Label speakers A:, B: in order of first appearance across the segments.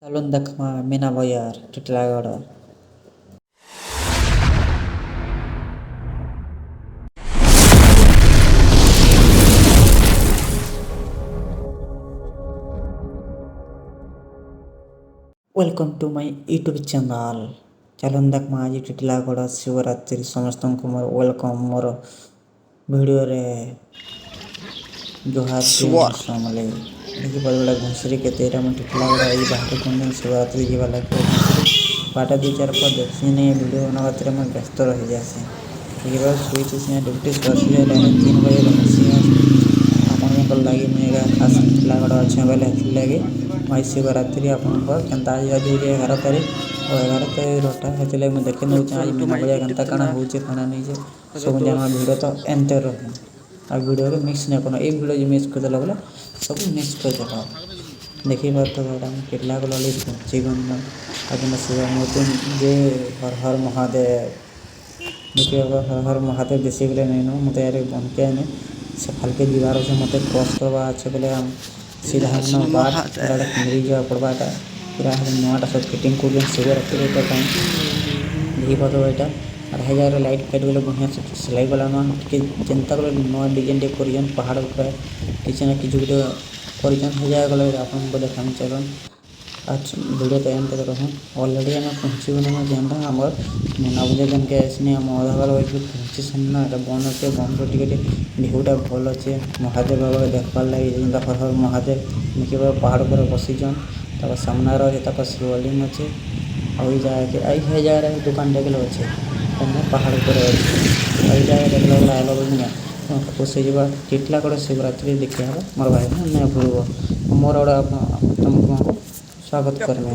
A: Salon Dakma Mina Boyar Titlagora. Welcome to my YouTube channel. Salon Dakma ଆଜି ଟିଟିଲାଗଡ଼ ଶିବରାତ୍ରି ସମସ୍ତଙ୍କୁ ମୋର welcome ମୋର ଭିଡ଼ିଓରେ ଜୁହାର ସମଲେ ଦେଖିପାରିବେ ଘୁଷୁରୀ କେତେ ଏଇଟା ମୁଁ ଟିଟିଲାଗଡ଼ ଏଇ ବାହାରେ କ'ଣ ଶିବରାତ୍ରି ଯିବା ଲାଗିବ ଘୁଷୁରୀ ବାଟା ଦୁଇ ଚାରି ପଦ ଦେଖି ନେଇ ଭିଡ଼ିଓ ବନାବାରେ ମୁଁ ବ୍ୟସ୍ତ ରହିଯାଏସି ଦେଖିବା ଶୋଇଛି ସିନା ଡ୍ୟୁଟି ଆସିଲେ ଡାଇରେକ୍ଟ 3 ବଜେ ବାହାରିସି ଆପଣଙ୍କ ଲାଗି ମୁଁ ଏକା ଖାସ୍ ଟିଟିଲାଗଡ଼ ଅଛେ ବେଲେ ହେଥିର୍ଲାଗି ମହାଶିବରାତ୍ରି ଆପଣଙ୍କର କେନ୍ତା ଆଜି 11 ତାରିଖ ଆଉ 11 ତାରିଖଟା ହେଥିର୍ଲାଗି ମୁଁ ଦେଖି ନେଉଛେ ଆଜି ମିନା ବଜାର କେନ୍ତା କାଣା ହଉଛେ କାଣା ନେଇଛେ ସବୁ ଜାଣିବା ଭିଡ଼ିଓ ତ ଏନ୍ତେ ରହେ ଆଉ ଭିଡ଼ିଓରେ ମିକ୍ସ ନାଇଁ କର ଏଇ ଭିଡ଼ିଓ ମିକ୍ସ କରିଦେଲା ବୋଲେ ସବୁ ମିକ୍ସ କରିଦେବ ଦେଖିପାରୁଥିବ ଏଇଟା ମୁଁ ଟିଟିଲାଗଡ଼ ଲାଗି ପହଞ୍ଚି ଗଲି ଆପଣ ଶିବ ମୂର୍ତ୍ତି ଯେ ହର ହର ମହାଦେବ ଦେଖିବାକୁ ହର ହର ମହାଦେବ ବେଶୀ ବେଲେ ନେଇନ ମୋତେ ୟାର ବନକେ ଆନେ ସେ ଫାଲକେ ଯିବାର ଅଛି ମୋତେ କ୍ରସ୍ କରବା ଅଛି ବୋଲେ सीधा बात मिल जा पड़वाटा पूरा नवाटा सब फिटिंग कर शिवरात्रि कहीं देखी पात यहाँ 1000 लाइट फाइट गले बढ़िया से सिलाई गला कि चिंता कले नवा डिजाइन टे कर पहाड़ उपर किसी ना किसी गोटे कर गले आप देखा चलन आज वीडियो तो एंड तक रह ऑलरेडी आम पहुँची गले जेनटा आम मीना बजार जन के आसनी आम अधाबार पहुँची सामना बंद अच्छे बंद टे भिवटा भल अच्छे महादेव बाबा देखबार लगे जेनता हर हर महादेव देखिए पहाड़ पर बसीचन तक सामना रही शिवलिंग अच्छे आई जगह आई जगह दुकान टे अच्छे पहाड़ पर अच्छे आई जगह देखला आल खुश हो टिटलागड़ शिवरात्रि देखा मोर भाई नहीं भूलब मोर तुमको स्वागत करमे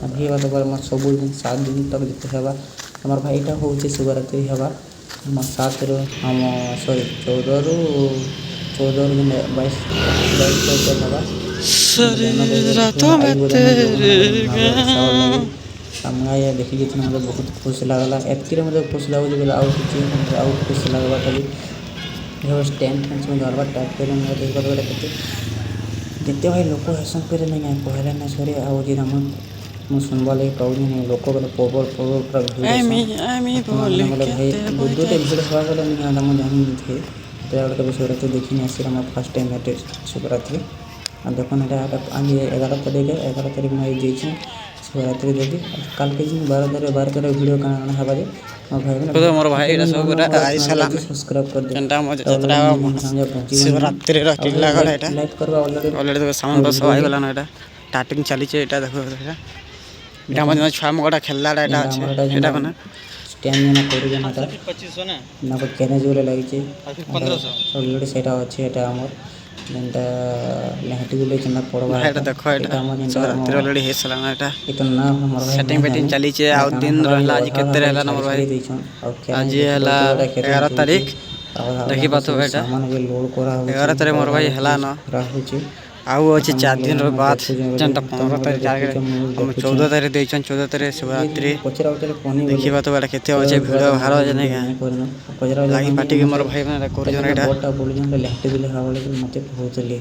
A: अभी बात मोर सब दिन 7 दिन तक जिते है हमार भाईटा हूँ शिवरात्रि है 7 रु हम सॉरी 14 रु 22 सामने देखी जितना मतलब बहुत खुश लगला एतकी मतलब खुश लगुच बोले आउ खुश लगवा खाली स्टैंड फैंस में गरबा टाइप कर देखते जिते भाई लोक हेसन करे नहीं कहले ना सरे आउ जी हम मु सुनबा लगे पाऊँ नहीं लोक बोले पोबर पूरा भीड़ भाई बुद्धटे भीड़ हवा बोले नहीं हम जानी थे तो शिवरात्रि देखी नहीं आसी फर्स्ट टाइम है शिवरात्रि देखो ना आज 11 तारीख में आई जाइए शिवरात्रि देखी कल के दिन 12 तारीख वीडियो काना हवा जे मोर भाई सब आई सलाम सब्सक्राइब कर दे शिवरात्रि लाइक करवा ऑलरेडी देखो सामान बस आई गला ना एटा स्टार्टिंग चली छे एटा देखो एटा मन छुआ मगटा खेललाटा एटा আছে एटा कोना स्टैंड में करी जाना था 2500 ना को केने जोरे लागी छे 1500 ऑलरेडी सेटा আছে एटा हमर जेंटा लहटी गुले चना पड़वा एटा देखो एटा शिवरात्रि ऑलरेडी हे सलाना एटा इतना हमर भाई सेटिंग बेटिंग चली छे आ दिन रहला आज केते रहला हमर भाई आज हला 11 तारीख देखि पातो एटा सामान के लोड करा 11 तारीख मोर भाई हला न रहु छी आउ अच्छे 4 दिन बाद जनता 15 तारीख 14 तारीख देछन 14 तारीख शिवरात्रि देखि बात बड़ा केते अच्छे वीडियो बाहर जने लागी पार्टी के मोर भाई माने कर जन एटा बोटा बोल जन लेफ्ट दिले हावले मते पहुंचले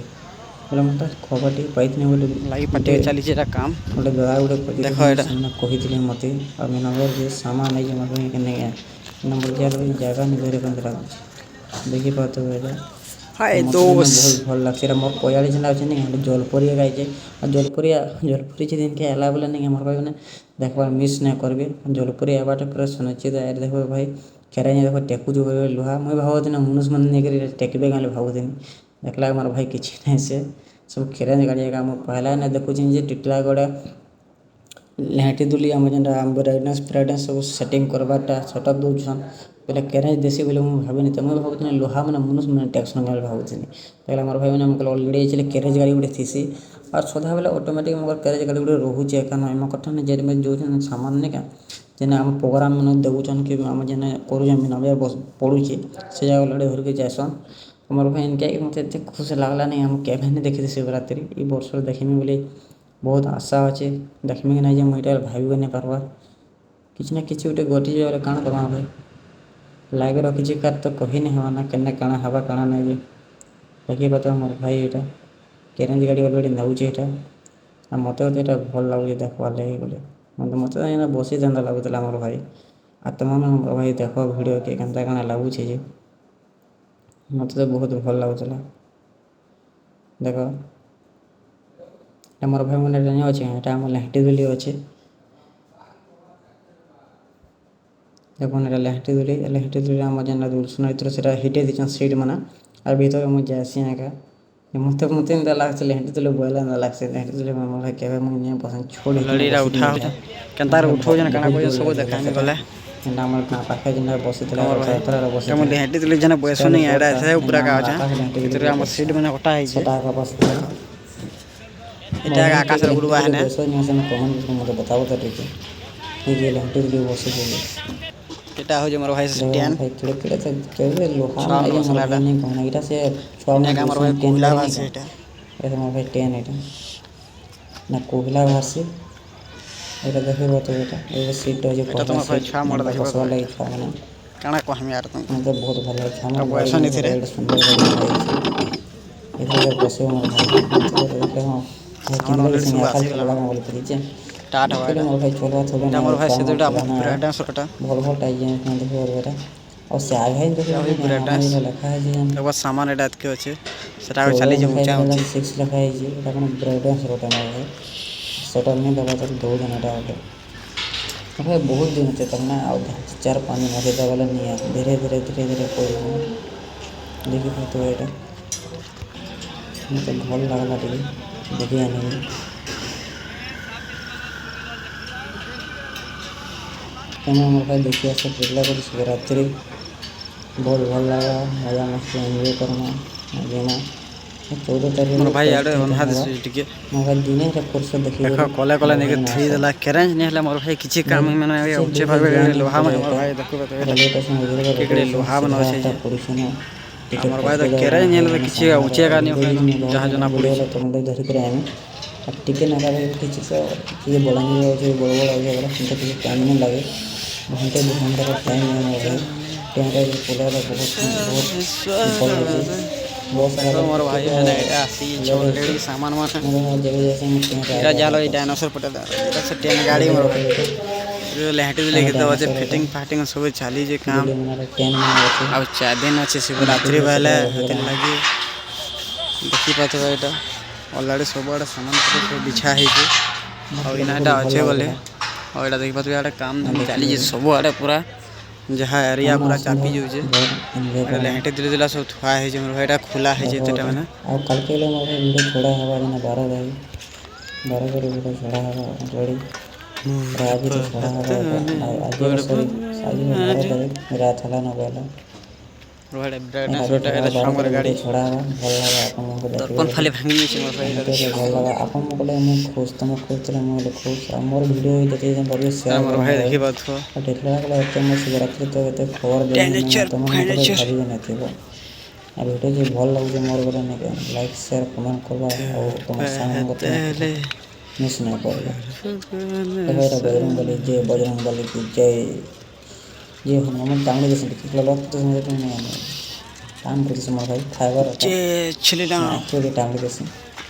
A: बोले मते खबर टी पाइत नै बोले लागी पार्टी चली छै एटा काम बोले दादा उडे देखो एटा कहि दिले मते आ नंबर जे सामान नै जे मते के नै नंबर जगह नै करे बंद रहा देखि पातो एटा हाय दोस्त बहुत भल लागছে मोर पयाली जन आछे नै जलपरिया गाइजे आ जलपरी जे दिन के एला बोले नै हमर भाई ने देखबार मिस नै करबे जलपरी आबाटे पूरा सुनछि त यार देखो भाई केरे नै देखो टेकु जो लोहा मैं भावत न मनुष्य मन नै करे टेकबे गाले भावत नै देखला हमर भाई किछ नै से सब केरे नै गाड़ी काम पहला नै देखु छी जे टिटलागड़ लहटी दुली हम जन ब्राइटनेस सब सेटिंग करबाटा सेटअप दोछन पहले केरे देसी बोले मैं भाबिनी त मैं भावत नै लोहा मन मनुष्य मन टेक्सन गाले भावत नै देखला हमर भाई ने हमके ऑलरेडी चले केरेज गाड़ी उडे थीसी और सदा बेला ऑटोमेटिक मगर केरेज गाड़ी उडे रहूचे एका न हम कठन जे में जो सामान ने का जेना हम प्रोग्राम मन देउचन कि हम जेना करू जे बिना बस पडुची से जा ऑलरेडी घर के जासन हमर भाई इनके मते एते खुश लागला नै हम केबे ने देखि शिवरात्रि ई वर्ष देखिमी बोले बहुत आशा अछि देखिमी नै जे मोइटा भाई बने परवा किछ ना किछ उटे गोटी जे काना करबा भाई लागे रखी कार तो कही नहीं हवा ना केने काना हवा काना नहीं देखिए बता मोर भाई एटा केरेंज गाड़ी ऑलरेडी नउचे एटा
B: मते एटा भल लगुच देखवार लगे बोले मते एना बसी जेंता लगुला मोर भाई आ तुमने मोर भाई देख वीडियो के केनता काना लगुचे जे मते तो बहुत भल लगुला देख मोर भाई मैंने जानी अच्छे यहाँ आम लाइट दुली अच्छे देखो लाइट दुली आम जेन दुलसन से हिटे दीचन सीट मना और भीतर मुझे जासी आँका मत मत लगे लाइट दुली बोला लगे लाइट दुली मोर के मुझे पसंद छोड़
A: लड़ीरा उठा केनता उठो जन काना कोई सब देखाई गले
B: पाखे जेन बसी बसी
A: लाइट दुली जन बयस नहीं एडा से पूरा का भीतर हम सीट में कटा है এটা আকাশের উড়বা है ना
B: मते बताओ तो ठीक है ये लाइट दुली बसी
A: এটা हो जे मोर भाई स्टैंड
B: भाई केड़े केड़े से केड़े लोहा ये मसला नहीं कहना इटा से छुआ
A: का मोर भाई कोला भाषा এটা
B: এটা मोर भाई टेन इटा ना कोहला भाषा এটা দেখে তো এটা এই সিট যে
A: এটা তোমার ভাই ছয়া মোড় দেখো
B: বসবা লাগি ছয়া মানে
A: কানা কো हम यार तुम
B: মতে বহুত ভালো ছয়া মোড়
A: বয়স नहीं थे
B: সুন্দর এটা বসে মোর ভাই
A: আমার অলরেডি सब आसी गला
B: बोले परिचय
A: टाट हवा
B: मोर भाई चलवा थोड़ा
A: এটা मोर भाई से दुटा पूरा डांस करता
B: भल भल टाइज में देखो बेटा और से आगे ही देखो
A: अभी पूरा डांस
B: लिखा है जे
A: एगो सामान एडा के अछि सेटा चली जे ऊंचा ऊंचा
B: 6 लिखा है जे এটা কোন ব্রেড ডান্স रोटा में है सेटा में दबा तक दो दिन एटा होता भाई बहुत दिन से तब ना और 4-5 दिन से दबा नहीं है धीरे धीरे कोई देखी तो एटा मुझे भल लागला देखी आनी केना मोर भाई देखिए सब पिछला कर शिवरात्रि बहुत भल लगा मजा मस्त एंजॉय करना जेना 14 तारीख
A: मोर भाई आडे ओनहा दे टिके
B: मोर भाई दिने रे फुर्सत देखि
A: देखो कोले कोले ने के थई देला करेंज ने हला मोर भाई किछि काम में ना ऊंचे भाई लोहा में मोर भाई देखो तो केकड़े लोहा में छै मोर भाई तो करेंज ने ले किछि ऊंचे का नहीं जहां जना पुलिस
B: तो हम धरि करे आमे अब टिके ना करे किछि से ये बोलानी हो बड़ बड़ हो गया किंतु किछि टाइम नहीं लगे घंटे 2 घंटे का टाइम नहीं है टेंटर पुला बहुत सारा
A: मोर भाई है ना आसी ऑलरेडी सामान मान
B: जैसे
A: एटा जालो ई डायनासोर पटेल एटा से ट्रेन गाड़ी मोर लाइट भी लेके तो जे फिटिंग फाटिंग सब चाली जे काम अब 4 दिन अच्छे शिवरात्रि वाला लगी देखि पाते एटा ऑलरेडी सब बड़ा सामान सब बिछा है जे और इनाटा अच्छे बोले और एटा देखि पाते एटा काम चाली जे सब आड़े पूरा जहाँ एरिया पूरा चापी जो जे लाइट दिले दिला सब थुआ है जे मोर भाईटा खुला है जे तेटा माने
B: और कल के लिए मोर वीडियो छोड़ा हवा ना 12 भाई 12 करे वीडियो छोड़ा हवा ऑलरेडी रात भी छोड़ा हवा आज सॉरी आज में 12 तारीख रात हला ना बेला
A: रोड ब्राइटनेस रोटा एटा शामर गाड़ी
B: छोड़ा हवा भल लगा अपन को
A: दर्पण फाले भांगी छै मोर भाई
B: भल लगा अपन को मैं खुश तुम खुश तले मोर खुश मोर वीडियो देखे जे बड़ी शेयर
A: मोर भाई देखि बात हो
B: देखला गला एते मैं शिवरात्रि तो एते खबर दे तुम भाभी नहीं थी अब वीडियो जे भल लगे मोर बरे ने लाइक शेयर कमेंट करबा और तुम सामने को मिस नहीं करबा एबार बजरंग बली की जय ये हम टांगले जैसे किला बात तो नहीं काम करते मोर भाई फाइबर
A: जे छिले ना
B: एक्चुअली टांगले जैसे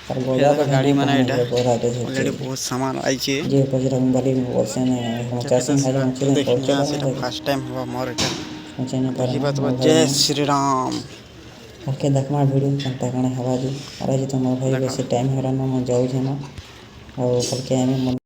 B: पर
A: गोदा का गाड़ी माने एटा
B: गोदा दे
A: ऑलरेडी बहुत सामान आई छे
B: जे बजरंग बली वर्ष ने हम चासन है हम चले
A: फर्स्ट टाइम हुआ मोर एटा
B: चैनल पर
A: बात जय श्री राम
B: ओके देखमा वीडियो कंता कने हवा जी अरे जी तो मोर भाई बेसी टाइम हेरा ना मैं जाऊ छे ना और कल के आमे